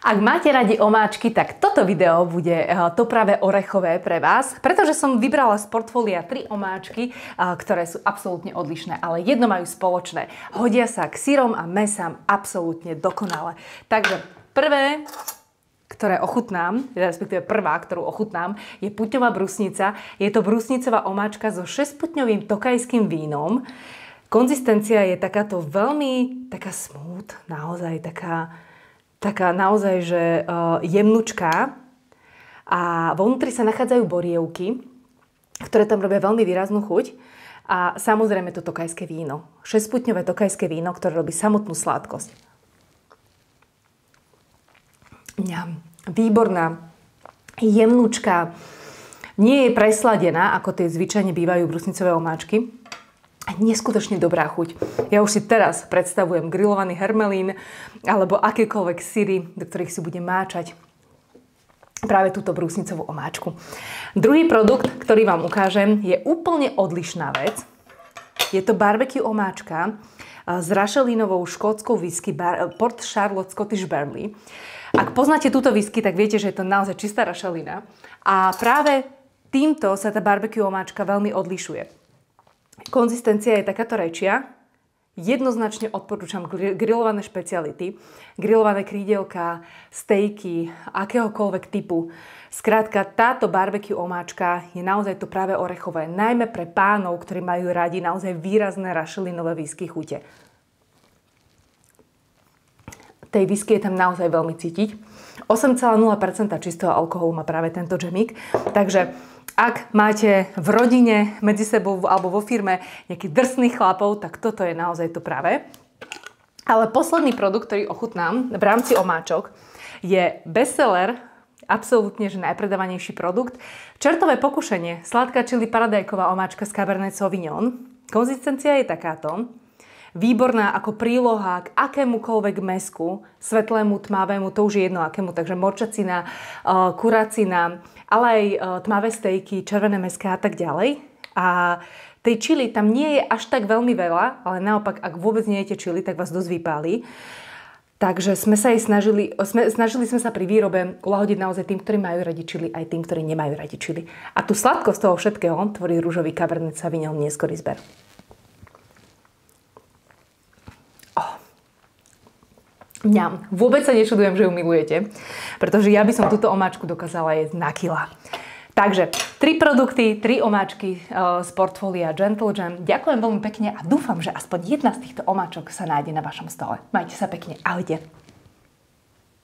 Ak máte radi omáčky, tak toto video bude to práve orechové pre vás, pretože som vybrala z portfólia 3 omáčky, ktoré sú absolútne odlišné, ale jedno majú spoločné. Hodia sa k syrom a mäsám absolútne dokonale. Takže prvé, ktoré ochutnám, respektíve prvá, ktorú ochutnám, je putňová brusnica. Je to brusnicová omáčka so 6-putňovým tokajským vínom. Konzistencia je takáto veľmi taká smooth, naozaj taká naozaj, že jemnučká. A vnútri sa nachádzajú borievky, ktoré tam robia veľmi výraznú chuť. A samozrejme to tokajské víno. 6-putňové tokajské víno, ktoré robí samotnú sladkosť. Výborná, jemnučká. Nie je presladená, ako tie zvyčajne bývajú brusnicové omáčky. A neskutočne dobrá chuť. Ja už si teraz predstavujem grillovaný hermelín alebo akékoľvek syry, do ktorých si budem máčať práve túto brusnicovú omáčku. Druhý produkt, ktorý vám ukážem, je úplne odlišná vec. Je to barbecue omáčka s rašelínovou škótskou whisky Port Charlotte Scottish Barley. Ak poznáte túto whisky, tak viete, že je to naozaj čistá rašelina. A práve týmto sa tá barbecue omáčka veľmi odlišuje. Konzistencia je takáto rečia. Jednoznačne odporúčam grillované špeciality, grillované krídelka, stejky, akéhokoľvek typu. Skrátka, táto barbecue omáčka je naozaj to práve orechové, najmä pre pánov, ktorí majú radi naozaj výrazné rašelinové whisky chute. Tej whisky je tam naozaj veľmi cítiť. 8,0% čistého alkoholu má práve tento džemík, takže ak máte v rodine, medzi sebou alebo vo firme nejakých drsných chlapov, tak toto je naozaj to práve. Ale posledný produkt, ktorý ochutnám v rámci omáčok, je bestseller, absolútne že najpredávanejší produkt. Čertové pokušenie, sladká čili paradajková omáčka z Cabernet Sauvignon. Konzistencia je takáto. Výborná ako príloha k akémukoľvek mäsku, svetlému, tmavému, to už je jedno akému, takže morčacina, kuracina, ale aj tmavé stejky, červené mäská a tak ďalej. A tej čili tam nie je až tak veľmi veľa, ale naopak, ak vôbec nie jete čili, tak vás dosť vypálí. Takže snažili sme sa pri výrobe uľahodiť naozaj tým, ktorí majú radi čili, aj tým, ktorí nemajú radi čili. A tú sladkosť toho všetkého tvorí ružový Cabernet Sauvignon neskorý zber. Mňam. Vôbec sa nečudujem, že ju milujete, pretože ja by som túto omáčku dokázala jesť na kila. Takže 3 produkty, 3 omáčky z portfólia Gentle Jam. Ďakujem veľmi pekne a dúfam, že aspoň jedna z týchto omáčok sa nájde na vašom stole. Majte sa pekne. Ahojte.